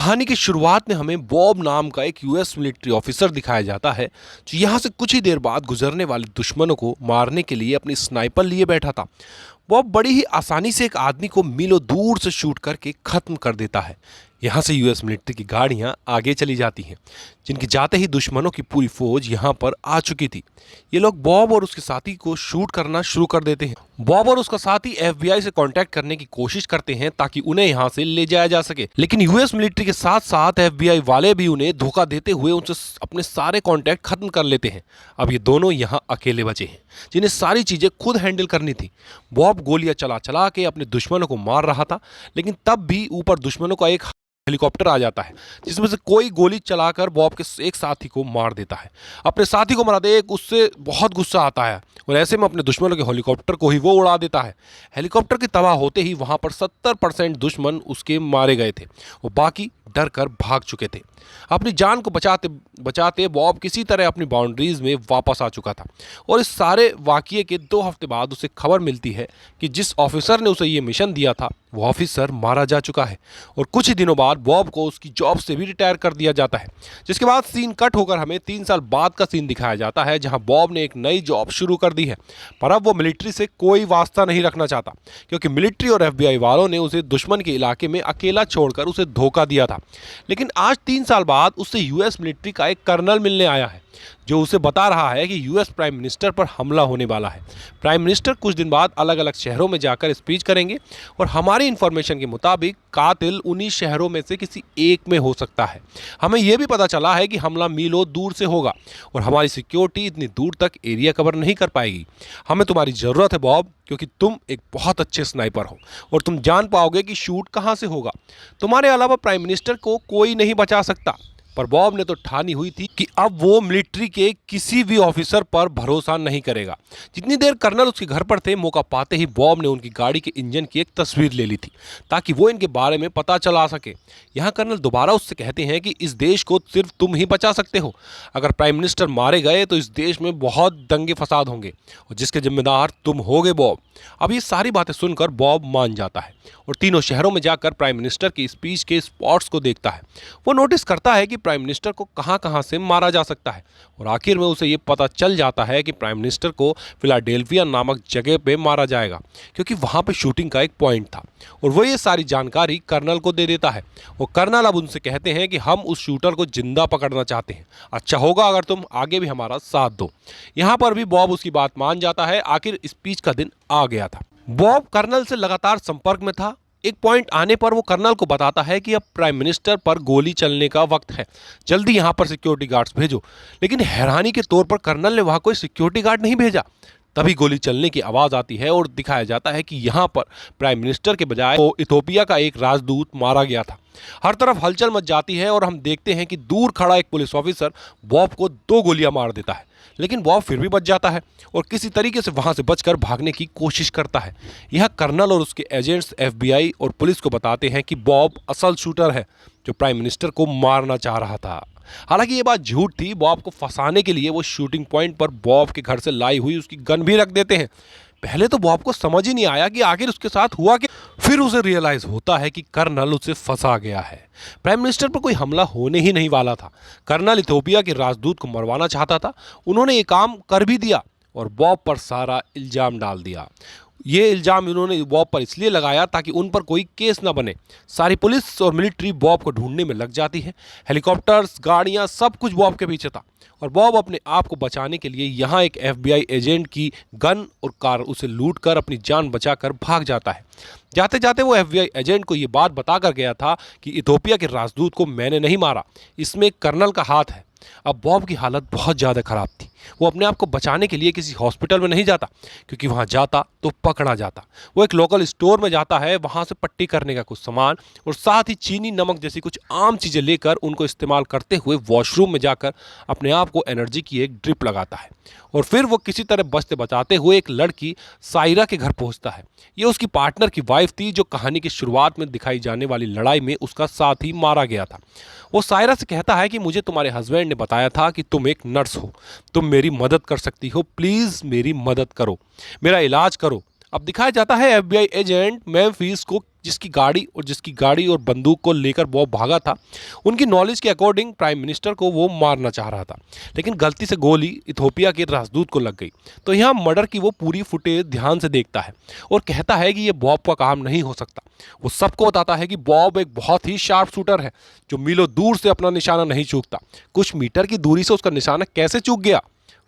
कहानी की शुरुआत में हमें बॉब नाम का एक यूएस मिलिट्री ऑफिसर दिखाया जाता है जो यहाँ से कुछ ही देर बाद गुजरने वाले दुश्मनों को मारने के लिए अपनी स्नाइपर लिए बैठा था। बॉब बड़ी ही आसानी से एक आदमी को मीलों दूर से शूट करके खत्म कर देता है। यहाँ से यूएस मिलिट्री की गाड़ियाँ आगे चली जाती हैं, जिनके जाते ही दुश्मनों की पूरी फौज यहाँ पर आ चुकी थी। ये लोग बॉब और उसके साथी को शूट करना शुरू कर देते हैं। बॉब और उसका साथी एफबीआई से कांटेक्ट करने की कोशिश करते हैं ताकि उन्हें यहाँ से ले जाया जा सके, लेकिन यूएस मिलिट्री के साथ साथ एफबीआई वाले भी उन्हें धोखा देते हुए उनसे अपने सारे कांटेक्ट खत्म कर लेते हैं। अब ये दोनों यहाँ अकेले बचे हैं, जिन्हें सारी चीजें खुद हैंडल करनी थी। बॉब गोलियां चला चला के अपने दुश्मनों को मार रहा था, लेकिन तब भी ऊपर दुश्मनों का एक हेलीकॉप्टर आ जाता है, जिसमें से कोई गोली चलाकर बॉब के एक साथी को मार देता है। अपने साथी को मारा देख उससे बहुत गुस्सा आता है और ऐसे में अपने दुश्मनों के हेलीकॉप्टर को ही वो उड़ा देता है। हेलीकॉप्टर के तबाह होते ही वहां पर 70% दुश्मन उसके मारे गए थे और बाकी डर कर भाग चुके थे। अपनी जान को बचाते बचाते बॉब किसी तरह अपनी बाउंड्रीज में वापस आ चुका था और इस सारे वाकये के 2 हफ्ते बाद उसे खबर मिलती है कि जिस ऑफिसर ने उसे ये मिशन दिया था वो ऑफिसर मारा जा चुका है और कुछ ही दिनों बाद बॉब को उसकी जॉब से भी रिटायर कर दिया जाता है। जिसके बाद सीन कट होकर हमें 3 साल बाद का सीन दिखाया जाता है, जहां बॉब ने एक नई जॉब शुरू कर दी है, पर अब वो मिलिट्री से कोई वास्ता नहीं रखना चाहता, क्योंकि मिलिट्री और एफबीआई वालों ने उसे दुश्मन के इलाके में अकेला छोड़कर उसे धोखा दिया था। लेकिन आज 3 साल बाद उससे यूएस मिलिट्री का एक कर्नल मिलने आया है, जो उसे बता रहा है कि यूएस प्राइम मिनिस्टर पर हमला होने वाला है। प्राइम मिनिस्टर कुछ दिन बाद अलग अलग शहरों में जाकर स्पीच करेंगे और हमारी इंफॉर्मेशन के मुताबिक कातिल उन्हीं शहरों में से किसी एक में हो सकता है। हमें यह भी पता चला है कि हमला मीलों दूर से होगा और हमारी सिक्योरिटी इतनी दूर तक एरिया कवर नहीं कर पाएगी। हमें तुम्हारी ज़रूरत है बॉब, क्योंकि तुम एक बहुत अच्छे स्नाइपर हो और तुम जान पाओगे कि शूट कहाँ से होगा। तुम्हारे अलावा प्राइम मिनिस्टर को कोई नहीं बचा सकता। पर बॉब ने तो ठानी हुई थी कि अब वो मिलिट्री के किसी भी ऑफिसर पर भरोसा नहीं करेगा। जितनी देर कर्नल उसके घर पर थे, मौका पाते ही बॉब ने उनकी गाड़ी के इंजन की एक तस्वीर ले ली थी ताकि वो इनके बारे में पता चला सके। यहाँ कर्नल दोबारा उससे कहते हैं कि इस देश को सिर्फ तुम ही बचा सकते हो। अगर प्राइम मिनिस्टर मारे गए तो इस देश में बहुत दंगे फसाद होंगे और जिसके जिम्मेदार तुम होगे बॉब। अब ये सारी बातें सुनकर बॉब मान जाता है और तीनों शहरों में जाकर प्राइम मिनिस्टर की स्पीच के स्पॉट्स को देखता है। वो नोटिस करता है कि प्राइम मिनिस्टर को कहां कहां से मारा जा सकता है और आखिर में उसे ये पता चल जाता है कि प्राइम मिनिस्टर को फिलाडेल्फिया नामक जगह पे मारा जाएगा, क्योंकि वहां पे शूटिंग का एक पॉइंट था और वो ये सारी जानकारी कर्नल को दे देता है। और कर्नल अब उनसे कहते हैं कि हम उस शूटर को जिंदा पकड़ना चाहते हैं, अच्छा होगा अगर तुम आगे भी हमारा साथ दो। यहाँ पर भी बॉब उसकी बात मान जाता है। आखिर स्पीच का दिन आ गया था। बॉब कर्नल से लगातार संपर्क में था। एक पॉइंट आने पर वो कर्नल को बताता है कि अब प्राइम मिनिस्टर पर गोली चलने का वक्त है, जल्दी यहाँ पर सिक्योरिटी गार्ड्स भेजो। लेकिन हैरानी के तौर पर कर्नल ने वहाँ कोई सिक्योरिटी गार्ड नहीं भेजा। तभी गोली चलने की आवाज़ आती है और दिखाया जाता है कि यहाँ पर प्राइम मिनिस्टर के बजाय वो इथोपिया का एक राजदूत मारा गया था। हर तरफ हलचल मच जाती है और हम देखते हैं कि दूर खड़ा एक पुलिस ऑफिसर बॉब को 2 गोलियां मार देता है, लेकिन बॉब फिर भी बच जाता है और किसी तरीके से वहां से बचकर भागने की कोशिश करता है। यह कर्नल और उसके एजेंट्स एफबीआई और पुलिस को बताते हैं कि बॉब असल शूटर है जो प्राइम मिनिस्टर को मारना चाह रहा था। हालांकि ये बात झूठ थी। बॉब को फंसाने के लिए वो शूटिंग पॉइंट पर बॉब के घर से लाई हुई उसकी गन भी रख देते हैं। पहले तो बॉब को समझ ही नहीं आया कि आखिर उसके साथ हुआ कि फिर उसे रियलाइज होता है कि कर्नल उसे फंसा गया है। प्राइम मिनिस्टर पर कोई हमला होने ही नहीं वाला था। कर्नल इथोपिया के राजदूत को मरवाना चाहता था। उन्होंने ये काम कर भी दिया और बॉब पर सारा इल्जाम डाल दिया। ये इल्जाम इन्होंने बॉब पर इसलिए लगाया ताकि उन पर कोई केस ना बने। सारी पुलिस और मिलिट्री बॉब को ढूंढने में लग जाती है। हेलीकॉप्टर्स, गाड़ियां, सब कुछ बॉब के पीछे था और बॉब अपने आप को बचाने के लिए यहाँ एक एफबीआई एजेंट की गन और कार उसे लूट कर अपनी जान बचाकर भाग जाता है। जाते जाते वो एफबीआई एजेंट को ये बात बताकर गया था कि इथोपिया के राजदूत को मैंने नहीं मारा, इसमें कर्नल का हाथ है। अब बॉब की हालत बहुत ज़्यादा खराब थी। वो अपने आप को बचाने के लिए किसी हॉस्पिटल में नहीं जाता, क्योंकि वहाँ जाता तो पकड़ा जाता। वो एक लोकल स्टोर में जाता है, वहाँ से पट्टी करने का कुछ सामान और साथ ही चीनी, नमक जैसी कुछ आम चीज़ें लेकर उनको इस्तेमाल करते हुए वॉशरूम में जाकर अपने आप को एनर्जी की एक ड्रिप लगाता है और फिर वो किसी तरह बचते बचाते हुए एक लड़की सायरा के घर पहुँचता है। ये उसकी पार्टनर की वाइफ थी, जो कहानी की शुरुआत में दिखाई जाने वाली लड़ाई में उसका साथी मारा गया था। वो सायरा से कहता है कि मुझे तुम्हारे हस्बैंड ने बताया था कि तुम एक नर्स हो, तुम मेरी मदद कर सकती हो, प्लीज़ मेरी मदद करो, मेरा इलाज करो। अब दिखाया जाता है एफबीआई एजेंट मेम्फिस को, जिसकी गाड़ी और बंदूक को लेकर बॉब भागा था। उनकी नॉलेज के अकॉर्डिंग प्राइम मिनिस्टर को वो मारना चाह रहा था, लेकिन गलती से गोली इथोपिया के राजदूत को लग गई। तो यहाँ मर्डर की वो पूरी फुटेज ध्यान से देखता है और कहता है कि ये बॉब का काम नहीं हो सकता। वो सबको बताता है कि बॉब एक बहुत ही शार्प शूटर है जो मीलों दूर से अपना निशाना नहीं चूकता। कुछ मीटर की दूरी से उसका निशाना कैसे चूक गया,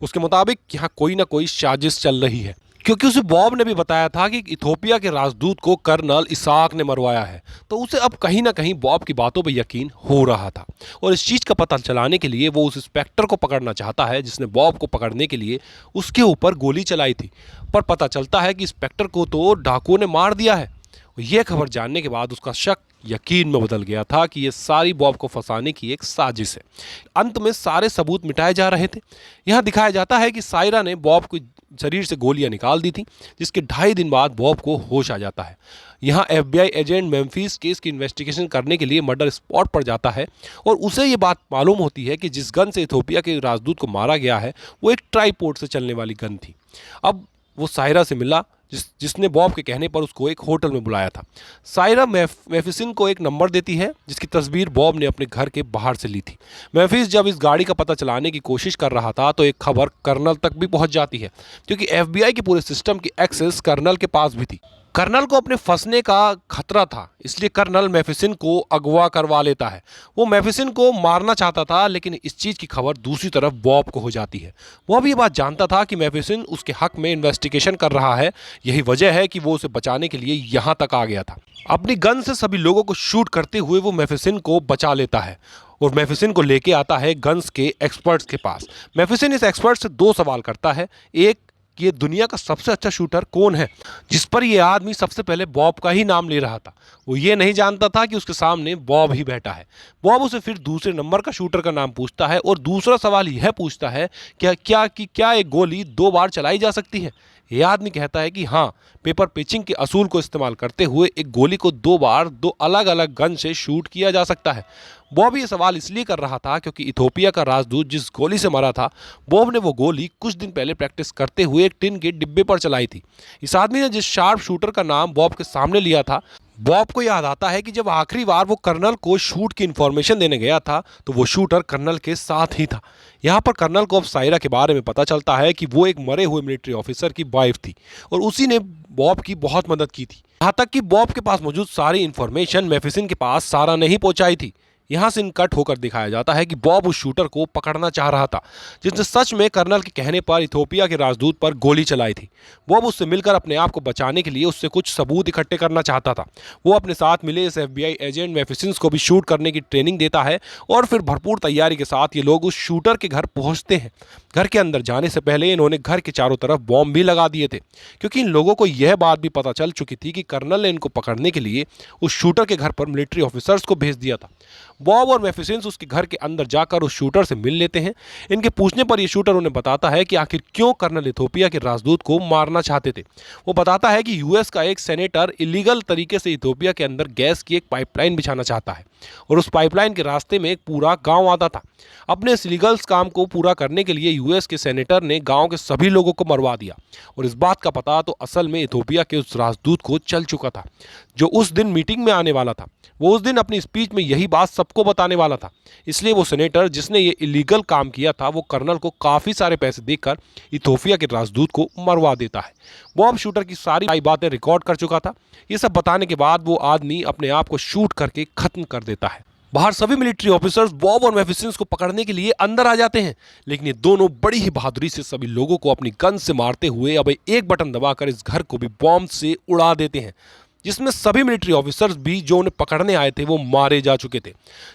उसके मुताबिक यहाँ कोई ना कोई साजिश चल रही है, क्योंकि उसे बॉब ने भी बताया था कि इथोपिया के राजदूत को कर्नल इसाक ने मरवाया है। तो उसे अब कहीं ना कहीं बॉब की बातों पर यकीन हो रहा था और इस चीज़ का पता चलाने के लिए वो उस इंस्पेक्टर को पकड़ना चाहता है जिसने बॉब को पकड़ने के लिए उसके ऊपर गोली चलाई थी। पर पता चलता है कि इंस्पेक्टर को तो डाकुओं ने मार दिया है। यह खबर जानने के बाद उसका शक यकीन में बदल गया था कि यह सारी बॉब को फंसाने की एक साजिश है। अंत में सारे सबूत मिटाए जा रहे थे। यहाँ दिखाया जाता है कि सायरा ने बॉब को शरीर से गोलियां निकाल दी थी, जिसके 2.5 दिन बाद बॉब को होश आ जाता है। यहाँ एफबीआई एजेंट मेम्फिस केस की इन्वेस्टिगेशन करने के लिए मर्डर स्पॉट पर जाता है और उसे ये बात मालूम होती है कि जिस गन से इथोपिया के राजदूत को मारा गया है वो एक ट्राईपोर्ट से चलने वाली गन थी। अब वो सायरा से मिला जिसने बॉब के कहने पर उसको एक होटल में बुलाया था। सायरा मेफिसिन को एक नंबर देती है जिसकी तस्वीर बॉब ने अपने घर के बाहर से ली थी। मेफिस जब इस गाड़ी का पता चलाने की कोशिश कर रहा था तो एक खबर कर्नल तक भी पहुंच जाती है, क्योंकि एफबीआई के पूरे सिस्टम की एक्सेस कर्नल के पास भी थी। कर्नल को अपने फंसने का खतरा था, इसलिए कर्नल मेफिसिन को अगवा करवा लेता है। वो मेफिसिन को मारना चाहता था, लेकिन इस चीज़ की खबर दूसरी तरफ बॉब को हो जाती है। वो भी ये बात जानता था कि मेफिसिन उसके हक में इन्वेस्टिगेशन कर रहा है। यही वजह है कि वो उसे बचाने के लिए यहाँ तक आ गया था। अपनी गन से सभी लोगों को शूट करते हुए वो मेफिसिन को बचा लेता है और मेफिसिन को लेके आता है गन्स के एक्सपर्ट्स के पास। मेफिसिन इस एक्सपर्ट से 2 सवाल करता है। एक, ये दुनिया का सबसे अच्छा शूटर कौन है, जिस पर ये आदमी सबसे पहले बॉब का ही नाम ले रहा था। वो ये नहीं जानता था कि उसके सामने बॉब ही बैठा है। बॉब उसे फिर दूसरे नंबर का शूटर का नाम पूछता है और दूसरा सवाल यह पूछता है क्या एक गोली 2 बार चलाई जा सकती है। यह आदमी कहता है कि हाँ, पेपर पिचिंग के असूल को इस्तेमाल करते हुए एक गोली को 2 बार 2 अलग अलग गन से शूट किया जा सकता है। बॉब ये सवाल इसलिए कर रहा था क्योंकि इथोपिया का राजदूत जिस गोली से मरा था, बॉब ने वो गोली कुछ दिन पहले प्रैक्टिस करते हुए एक टिन के डिब्बे पर चलाई थी। इस आदमी ने जिस शार्प शूटर का नाम बॉब के सामने लिया था, बॉब को याद आता है कि जब आखिरी बार वो कर्नल को शूट की इंफॉर्मेशन देने गया था तो वो शूटर कर्नल के साथ ही था। यहाँ पर कर्नल को अब सायरा के बारे में पता चलता है कि वो एक मरे हुए मिलिट्री ऑफिसर की वाइफ थी और उसी ने बॉब की बहुत मदद की थी। यहाँ तक कि बॉब के पास मौजूद सारी इंफॉर्मेशन मेफिसिन के पास सारा नहीं पहुंचाई थी। यहाँ से कट होकर दिखाया जाता है कि बॉब उस शूटर को पकड़ना चाह रहा था जिसने सच में कर्नल के कहने पर इथोपिया के राजदूत पर गोली चलाई थी। बॉब उससे मिलकर अपने आप को बचाने के लिए उससे कुछ सबूत इकट्ठे करना चाहता था। वो अपने साथ मिले इस एफबीआई एजेंट मेफिसिन को भी शूट करने की ट्रेनिंग देता है और फिर भरपूर तैयारी के साथ ये लोग उस शूटर के घर पहुंचते हैं। घर के अंदर जाने से पहले इन्होंने घर के चारों तरफ बॉम्ब भी लगा दिए थे, क्योंकि इन लोगों को यह बात भी पता चल चुकी थी कि कर्नल ने इनको पकड़ने के लिए उस शूटर के घर पर मिलिट्री ऑफिसर्स को भेज दिया था। बॉब और मेफिसिन उसके घर के अंदर जाकर उस शूटर से मिल लेते हैं। इनके पूछने पर यह शूटर उन्हें बताता है कि आखिर क्यों कर्नल इथोपिया के राजदूत को मारना चाहते थे। वो बताता है कि यूएस का एक सेनेटर इलीगल तरीके से इथोपिया के अंदर गैस की एक पाइपलाइन बिछाना चाहता है और उस पाइपलाइन के रास्ते में एक पूरा गांव आता था। अपने इस इलीगल काम को पूरा करने के लिए यूएस के सेनेटर ने गांव के सभी लोगों को मरवा दिया और इस बात का पता तो असल में इथोपिया के उस राजदूत को चल चुका था जो उस दिन मीटिंग में आने वाला था। वो उस दिन अपनी स्पीच में यही बात सबको बताने वाला था। इसलिए वो सेनेटर जिसने ये इलीगल काम किया था वो कर्नल को काफ़ी सारे पैसे देकर इथोपिया के राजदूत को मरवा देता है। बॉब शूटर की सारी बातें रिकॉर्ड कर चुका था। ये सब बताने के बाद वो आदमी अपने आप को शूट करके खत्म कर देता है। बाहर सभी मिलिट्री ऑफिसर्स बॉब और मेफिसिन को पकड़ने के लिए अंदर आ जाते हैं, लेकिन ये दोनों बड़ी ही बहादुरी से सभी लोगों को अपनी गन से मारते हुए अब एक बटन दबाकर इस घर को भी बॉम्ब से उड़ा देते हैं, जिसमें सभी मिलिट्री ऑफिसर्स भी जो उन्हें पकड़ने आए थे वो मारे जा चुके थे।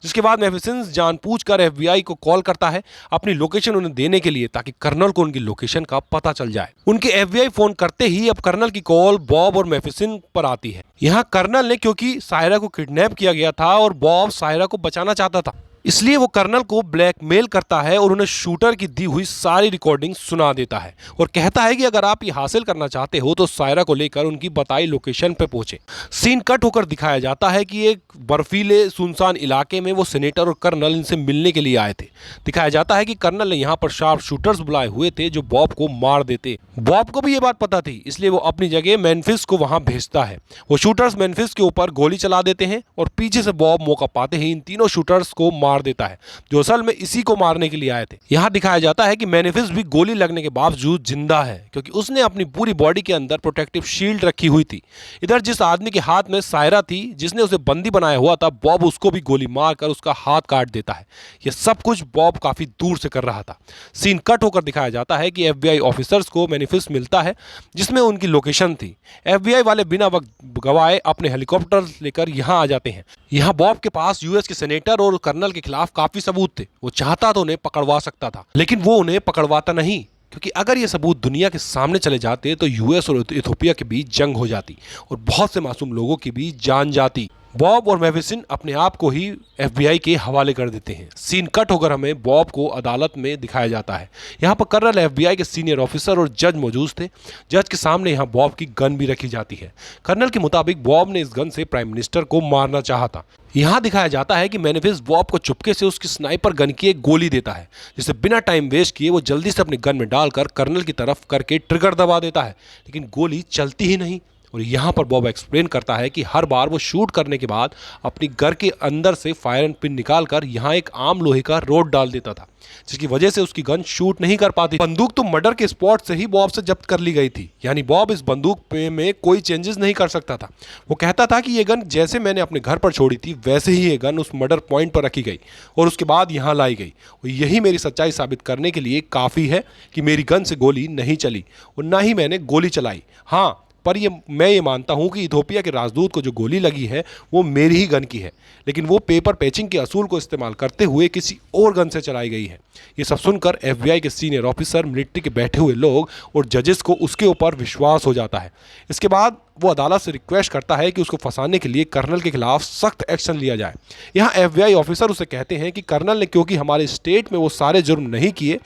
जिसके बाद मेफिसिन जानबूझकर एफबीआई को कॉल करता है अपनी लोकेशन उन्हें देने के लिए, ताकि कर्नल को उनकी लोकेशन का पता चल जाए। उनके एफबीआई फोन करते ही अब कर्नल की कॉल बॉब और मेफिसिन पर आती है। यहाँ कर्नल ने, क्योंकि सायरा को किडनैप किया गया था और बॉब सायरा को बचाना चाहता था, इसलिए वो कर्नल को ब्लैकमेल करता है और उन्हें शूटर की दी हुई सारी रिकॉर्डिंग सुना देता है और कहता है कि अगर आप ये हासिल करना चाहते हो तो सायरा को लेकर उनकी बताई लोकेशन पे पहुंचे। सीन कट होकर दिखाया जाता है कि एक बर्फीले सुनसान इलाके में वो सेनेटर और कर्नल इनसे मिलने के लिए आए थे। दिखाया जाता है कि कर्नल ने यहाँ पर शार्प शूटर्स बुलाए हुए थे जो बॉब को मार देते। बॉब को भी ये बात पता थी, इसलिए वो अपनी जगह मेम्फिस को वहां भेजता है। वो शूटर्स मेम्फिस के ऊपर गोली चला देते हैं और पीछे से बॉब मौका पाते ही इन तीनों शूटर्स को मार देता है जो असल में इसी को मारने के लिए आए थे। यहाँ दिखाया जाता है कि मेम्फिस भी गोली लगने के बावजूद जिंदा है क्योंकि उसने अपनी पूरी बॉडी के अंदर प्रोटेक्टिव शील्ड रखी हुई थी। इधर जिस आदमी के हाथ में सायरा थी जिसने उसे बंदी बनाया हुआ था, बॉब उसको भी गोली मारकर उसका हाथ काट देता है। यह सब कुछ बॉब काफी दूर से कर रहा था। सीन कट होकर दिखाया जाता है कि एफबीआई ऑफिसर्स को मेम्फिस मिलता है जिसमें उनकी लोकेशन थी। एफबीआई वाले बिना वक्त गवाए अपने हेलीकॉप्टर लेकर यहां आ जाते हैं। यहां बॉब के पास यूएस के सेनेटर और कर्नल के खिलाफ काफी सबूत थे। वो चाहता तो उन्हें पकड़वा सकता था, लेकिन वो उन्हें पकड़वाता नहीं क्योंकि अगर ये सबूत दुनिया के सामने चले जाते तो यूएस और इथोपिया के बीच जंग हो जाती और बहुत से मासूम लोगों की भी जान जाती। बॉब और मेविसिन अपने आप को ही एफबीआई के हवाले कर देते हैं। सीन कट होकर हमें बॉब को अदालत में दिखाया जाता है। यहाँ पर कर्नल, एफबीआई के सीनियर ऑफिसर और जज मौजूद थे। जज के सामने यहाँ बॉब की गन भी रखी जाती है। कर्नल के मुताबिक बॉब ने इस गन से प्राइम मिनिस्टर को मारना चाहा था। यहाँ दिखाया जाता है कि मेम्फिस बॉब को चुपके से उसकी स्नाइपर गन की एक गोली देता है जिसे बिना टाइम वेस्ट किए वो जल्दी से अपनी गन में डालकर कर्नल की तरफ करके ट्रिगर दबा देता है, लेकिन गोली चलती ही नहीं। और यहाँ पर बॉब एक्सप्लेन करता है कि हर बार वो शूट करने के बाद अपनी घर के अंदर से फायर एंड पिन निकालकर यहाँ एक आम लोहे का रोड डाल देता था जिसकी वजह से उसकी गन शूट नहीं कर पाती। बंदूक तो मर्डर के स्पॉट से ही बॉब से जब्त कर ली गई थी, यानी बॉब इस बंदूक में कोई चेंजेस नहीं कर सकता था। वो कहता था कि ये गन जैसे मैंने अपने घर पर छोड़ी थी वैसे ही ये गन उस मर्डर पॉइंट पर रखी गई और उसके बाद यहाँ लाई गई। और यही मेरी सच्चाई साबित करने के लिए काफ़ी है कि मेरी गन से गोली नहीं चली और ना ही मैंने गोली चलाई। हाँ, पर मैं ये मानता हूँ कि इथोपिया के राजदूत को जो गोली लगी है वो मेरी ही गन की है, लेकिन वो पेपर पैचिंग के असूल को इस्तेमाल करते हुए किसी और गन से चलाई गई है। ये सब सुनकर एफबीआई के सीनियर ऑफिसर, मिलिट्री के बैठे हुए लोग और जजेस को उसके ऊपर विश्वास हो जाता है। इसके बाद वो अदालत से रिक्वेस्ट करता है कि उसको फंसाने के लिए कर्नल के खिलाफ सख्त एक्शन लिया जाए। यहाँ एफबीआई ऑफिसर उसे कहते हैं कि कर्नल ने क्योंकि हमारे स्टेट में वो सारे जुर्म नहीं किए,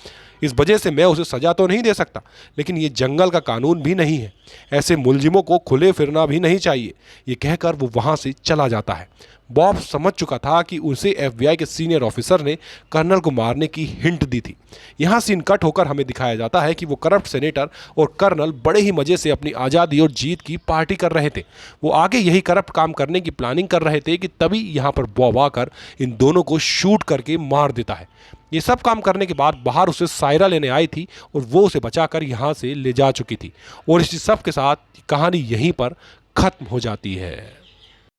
इस वजह से मैं उसे सजा तो नहीं दे सकता, लेकिन ये जंगल का कानून भी नहीं है, ऐसे मुलजिमों को खुले फिरना भी नहीं चाहिए। ये कहकर वो वहाँ से चला जाता है। बॉब समझ चुका था कि उसे एफबीआई के सीनियर ऑफिसर ने कर्नल को मारने की हिंट दी थी। यहाँ सीन कट होकर हमें दिखाया जाता है कि वो करप्ट सेनेटर और कर्नल बड़े ही मज़े से अपनी आज़ादी और जीत की पार्टी कर रहे थे। वो आगे यही करप्ट काम करने की प्लानिंग कर रहे थे कि तभी यहाँ पर बॉब आकर इन दोनों को शूट करके मार देता है। ये सब काम करने के बाद बाहर उसे सायरा लेने आई थी और वो उसे बचाकर यहाँ से ले जा चुकी थी और इसी सब के साथ कहानी यहीं पर खत्म हो जाती है।